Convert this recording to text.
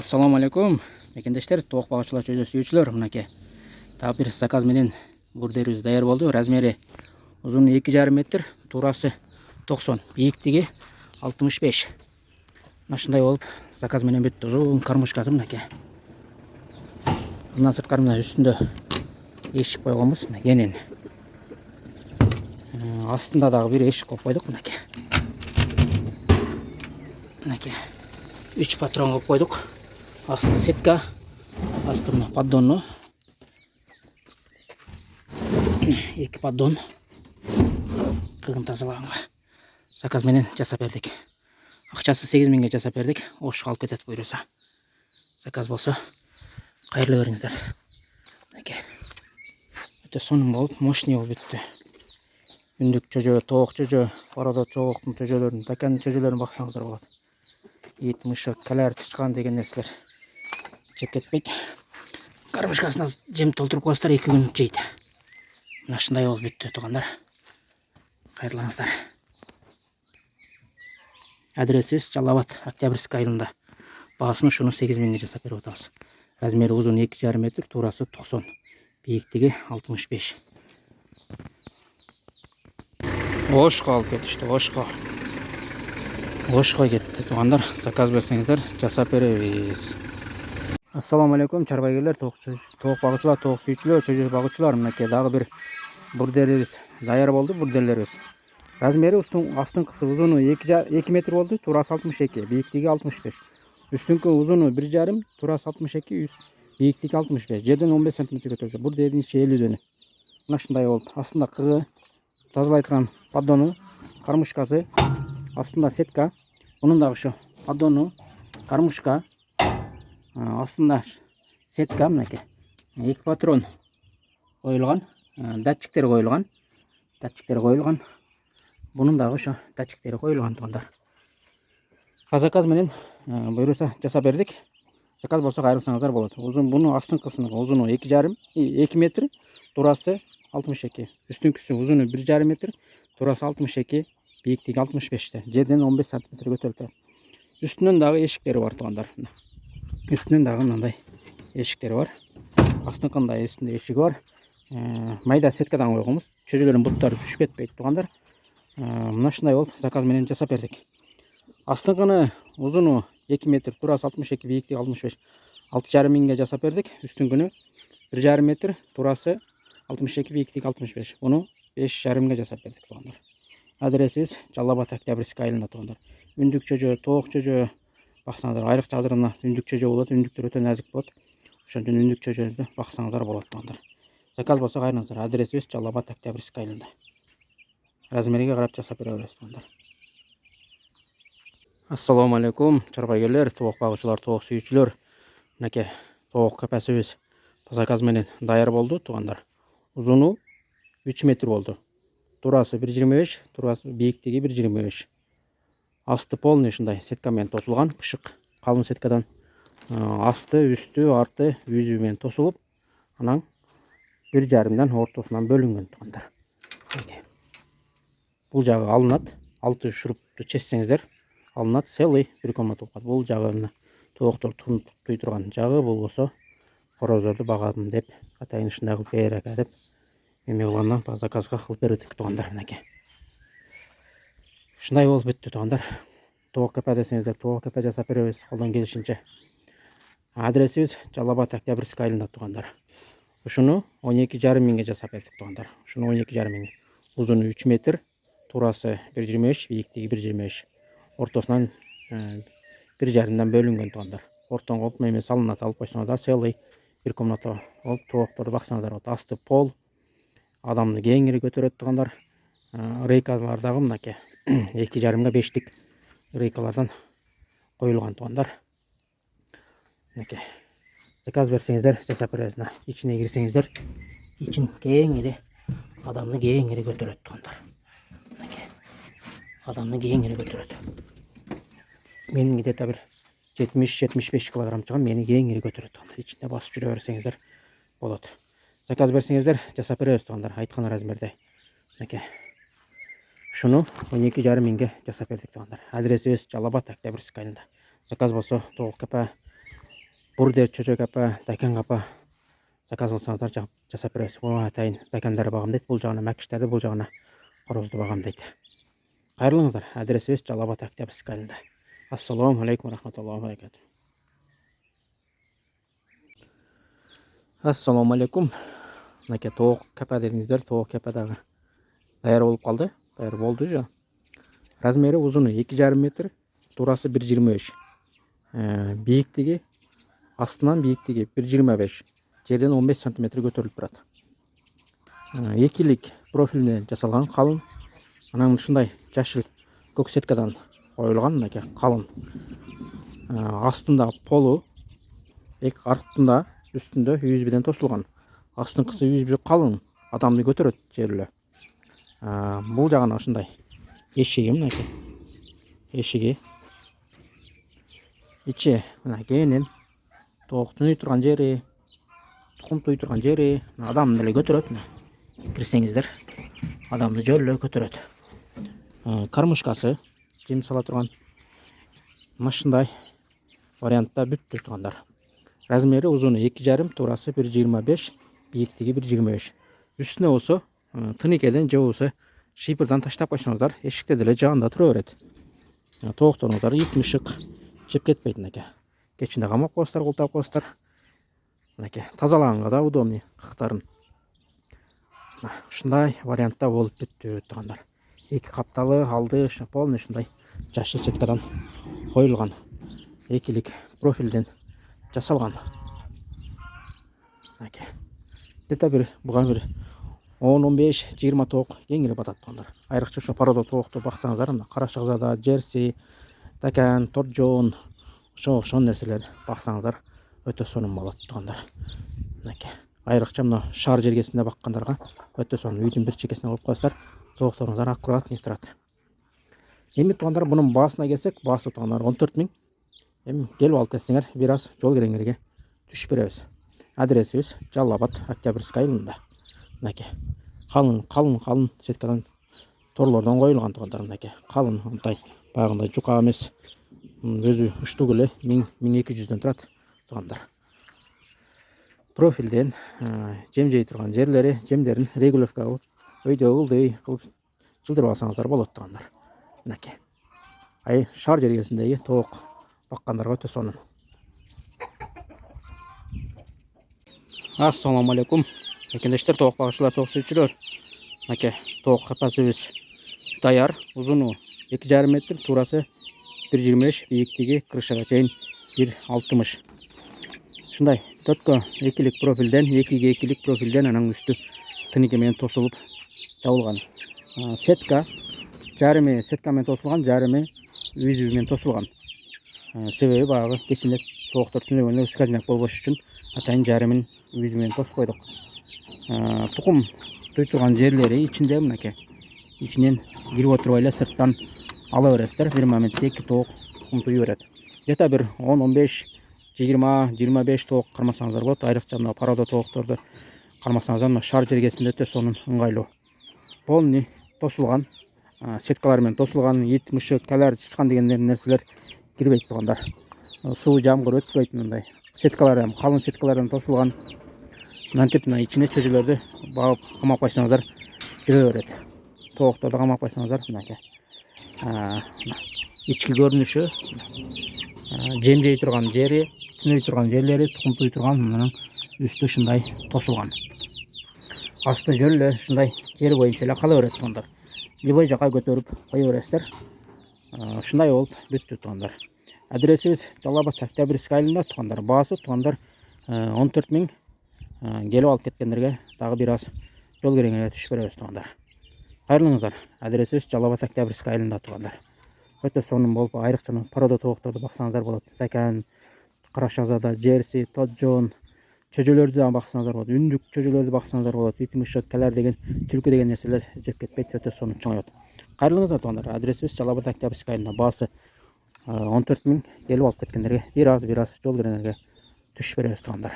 Assalamu alaikum. Мекендештер, тоқ бағышылар чөже сүйүүчүлөр, мынакей. Тағы бір заказ менен бурдерибиз даяр болду. Размери узуну 2,5 метр, туурасы 90, бийиктиги 65. Мынашындай болуп, заказ менен бүттү. Узун кармушкасы мынакей. Мына сырткары мына үстүндө эшик койгонбуз, кенен. Астында дагы бир эшик коюп койдук, мынакей. Мынакей. 3 патрон коюп койдук. Асты сетка, асты мына поддонну. 2 поддон. Кыгын тазалаганга. Заказ менен жасап бердик. Акчасы 8 миңге жасап бердик. Ошко алып кетет буйруса. Заказ болсо кайрылы бериңиздер. Мынакей. Өтө сонун болуп, мощный болуп бүттү. Үндүк чөжө, тоок чөжө, бородо чогоктун чөжөлөрүн, таканын чөжөлөрүн баксаңыздар болот. Ит, мышык, калар, тышкан деген нерселер жеп кетпейт. Кармышкасына жем толтуруп коесуздар, 2 күн жейт. Мына ушундай болуп бүттү, туугандар. Кайрылыңыздар. Адресибиз Жалал Абад, Октябрьский айылында. Баасын ушуну 8 миңге жасап берип атабыз. Размери узун 2,5 метр, туурасы 90, бийиктиги 65. Ошко алып кетишти, ошко. Ошко кетти, туугандар. Заказ берсеңиздер, жасап беребиз. Assalamu alaikum, чарбайгерлер, тоок багычылар, тоок сүйүүчүлөр, чөжө багычылар. Мынакей дагы бир бурдерибиз даяр болду, бурдерлерибиз. Размери астыңкысы узуну 2 метр болду, туурасы 62, бийиктиги 65. Үстүнкү узуну 1,5, туурасы 62, бийиктиги 65. Жерден 15 см көтөрүлдү. Бурдердин ичи 50 дөнү. Мына ушундай болуп, астында кыгы, тазалайткан поддону, кармушкасы, астында сетка, мунун дагы ушу поддону, кармушка, астында сетка, мынакей. 2 патрон коюлган, датчиктер коюлган. Bunun дагы ошо датчиктери коюлган, туугандар. Заказ менен буйруса жасап бердик. Заказ болсо кайрылсаңыздар болот. Буну астыңкысынын узуну 2 метр, туурасы 62. Үстүнкүсү узуну 1,5 метр, туурасы 62, бийиктиги 65. Жерден 15 см көтөрүлүп. Үстүнөн дагы эшиктери бар, туугандар. Üstünden дагы мындай эшиктери бар. Астыңкында үстүндө эшиги бар. Майда сеткадан койгонбуз. Чөжөлөрдүн буттары түшүп кетпейт, туугандар. Мына ушундай болуп заказ менен жасап бердик. Астыңкыны узуну 2 метр, туурасы 62, бийиктиги 65. 6,5 миңге жасап бердик. Үстүнкүнү 1,5 метр, туурасы 62, бийиктиги 65. Буну 5,5 миңге жасап бердик, туугандар. Адресибиз Жалал Абад, Октябрьский айылында, туугандар. Үндүк чөжө, тоок чөжө баксаңыздар, айрыкча азырына үндүк чөжө болот. Үндүктөр өтө назик болот. Ошон үчүн үндүк чөжөбүздү баксаңыздар болот, туугандар. Заказ болсо кайрылыңыздар. Адресибиз Жалал Абад, Октябрьский айылында. Размериге карап жасап беребиз, туугандар. Assalamu alaikum, чарбайгерлер, тоок багычылар, тоок сүйүүчүлөр. Мынакей тоок капасыбыз заказ менен даяр болду, туугандар. Узуну 3 метр болду. Туурасы 1,25, туурасы бийиктиги 1,25. Асты полный ушундай сетка менен тосулган, пышык, калын сеткадан. Асты, үстү, арты, үзү менен тосулуп, анан 1,5дан ортосунан бөлүнгөн, туугандар. Бул жагы алынат, алты шурупту чечсеңиздер, алынат, целый бир комната болот. Бул жагы тооктор туй турган жагы, бул болсо корозорду багадым деп, атайын ушундай кылып бер ака деп эме кылгандан заказга кылып бердик, туугандар. Мынакей. Ушундай болуп бүттү, туугандар. Тоок капа десеңиздер, тоок капа жасап беребиз колдон келишинче. Адресибиз Жалал Абад, Октябрьский айылында, туугандар. Ушуну 12,5 миңге жасап бердик, туугандар. Ушуну 12,5 миңге. Узуну 3 метр, туурасы 1,25, бийиктиги 1,25. Ортосунан 1,5дан бөлүнгөн, туугандар. Ортон коюп эме салынат, алып койсоңуздар, целый бир комната болуп тоокторду баксаңыздар болот. Асты пол, адамды кеңири көтөрөт, туугандар. Рейкалар дагы мынакей 2,5 5тик рейкалардан коюлган, туугандар. Мынакей. Заказ берсеңиздер, жасап беребиз. Ичине кирсеңиздер, ичин кеңири, адамды кеңири көтөрөт, туугандар. Мынакей. Адамды кеңири көтөрөт. Менин где-то бир 70-75 кг чыгам, мени кеңири көтөрөт, туугандар. Ичинде басып жүрө берсеңиздер болот. Заказ берсеңиздер, жасап беребиз, туугандар. Айткан размерде. Мынакей. Шуну 12,5 миңге жасап бердик, туугандар. Адресибиз Жалал Абад, Октябрьский айылында. Заказ болсо тоок капа Бурдер, чөчөк апа, дакан апа заказ кылсаңыздар жасап беребиз. Атайын дакандар багам дейт, бул жагына мәкиштерди, бул жагына корозду багам дейт. Кайрылыңыздар. Адресибиз Жалал Абад Октябрьский айылында. Ассаламу алейкум рахматуллахи ва баракатуh. Ассаламу алейкум. Мынакей тоок капа дедиңиздер, тоок капа дагы даяр болуп калды. Даяр болду жо. Размери узуну 2,5 метр, турасы 1,25. Бийиктиги астынан бийиктиги 1,25. Жерден 15 см көтөрүлүп турат. Экилик профилинен жасалган калын. Анан ушундай жашыл көк сеткадан коюлган мынакей калын. Астында полу, артында, үстүндө USB тосулган. Астыңкысы USB калын, адамды көтөрөт жерле. Бул жагына ушундай эшиги мынакей. Эшиги. Ичи мына кенен тооктун үй турган жери, тукум туй турган жери, адамды эле көтөрөт. Кирсеңиздер, адамды жөлө көтөрөт. Кармышкасы, жем сала турган. Мындай вариантта бүттү тургандар. Размери узуну 2,5, турасы 1,25, бийиктиги 1,25. Үстүнө болсо тыникеден же болсо шипирдан таштап койсоңуздар, эшикте деле жагында тура берет. Тоокторуңуздар ит-мышык жеп кетпейт мынакей. Кечинде камап коесуздар, култап коесуздар. Мынакей тазалаганга да удобный кыктарын. Ушундай вариантта болуп бүттү тургандар. Эки капталы, алды полный ушундай жашыл сеткадан коюлган. Экилик профилден жасалган. Мынакей. Где-то буга 10-15-20 тоок кеңири батат тургандар. Айрыкча ошо порода тоокту баксаңыздар, мына кара шагзада, жерси, дакан, торжон, ошол нерселер баксаңыздар өтө сонун болот тургандар. Мынакей. Айрыкча мына шаар жергесинде баккандарга өтө сонун. Үйдүн бир чекесине коюп коесуздар, тоокторуңуздар аккуратный турат. Эми тургандар, бунун баасына келсек, баасы тургандар 14 000. Эми келип алып кетсеңер, бир аз жол кереңерге түшүп беребиз. Адресибиз Жалал Абад Октябрьский айылында. Мынакей. Калын сеткадан торлордон коюлган тургандар. Мынакей. Калын, мындай баягындай жука эмес. Өзү уштук эле 1200 турат тургандар. Профилден жем жей турган жерлери, жемдерин регулировка кылып, өйдө ылдый кылып жылдырып алсаңыздар болот тургандар. Мынакей. Шаар жергесиндеги тоок баккандарга өтө сонун. Ассаламу алейкум. Экендештер, тоок багычылар, тоок сүйүүчүлөр. Мынакей тоок капасыбыз даяр. Узуну 2,5 метр, турасы 1,25, бийиктиги крышага чейин 1,60. Ушундай төрткө экилик профилден, экиге экилик профилден, анан үстү тынике менен тосулуп жабылган. Сетка жарымы сетка менен тосулган, жарымы USB менен тосулган. Себеби баягы кечинде тооктор түнөгөндө скважина болбош үчүн атайын жарымын USB менен тосуп койдук. Тукум туй турган жерлери ичинде мынакей. Ичинен кирип отурбай эле сырттан ала бересиздер. Бир моментте эки тоок тукум туй берет. Где-то бир 10-15-20-25 тоок кармасаңыздар болот. Айрыкча мына порода тоокторду кармасаңыздар, мына шаар жергесинде өтө сонун, ыңгайлуу. Полный тосулган, сеткалар менен тосулган, ит, мышык, калар, чычкан деген нерселер кирбейт тургандар. Суу, жамгыр өтпөйт мындай. Сеткалар ham калын сеткалардан тосулган. Мынтип мына ичине чөжөлөрдү багып камап койсоңуздар жүрө берет. Тоокторду камап койсоңуздар мынакей. Ички көрүнүшү, жем жей турган жери, түнөй турган жерлери, тукум туй турган, мына үстү ушундай тосулган. Асты жөлө ушундай жер боюнча эле кала берет тургандар. Любой жака көтөрүп кое бересиздер. Ушундай болуп бүттү тургандар. Адресибиз Жалал Абад Октябрьский айылында тургандар. Баасы тургандар 14 000. Келип алып кеткендерге дагы бир аз жол кереңерге түшүп беребиз тургандар. Кайрылыңыздар. Адресибиз Жалал Абад Октябрьский айылында тургандар. Өтө сонун болуп, айрыкча порода тоокторду баксаңыздар болот. Дакан, кара шагзада, жерси, тоджон, чөжөлөрдү да баксаңыздар болот. Үндүк чөжөлөрдү баксаңыздар болот. Ит, мышык, калар деген, түлкү деген нерселер жеп кетпейт, өтө сонун чоңоет. Кайрылыңыздар тургандар. Адресибиз Жалал Абад Октябрьский айылында. Баасы 14 000. Келип алып кеткендерге бир аз жол кереңерге түшүп беребиз тургандар.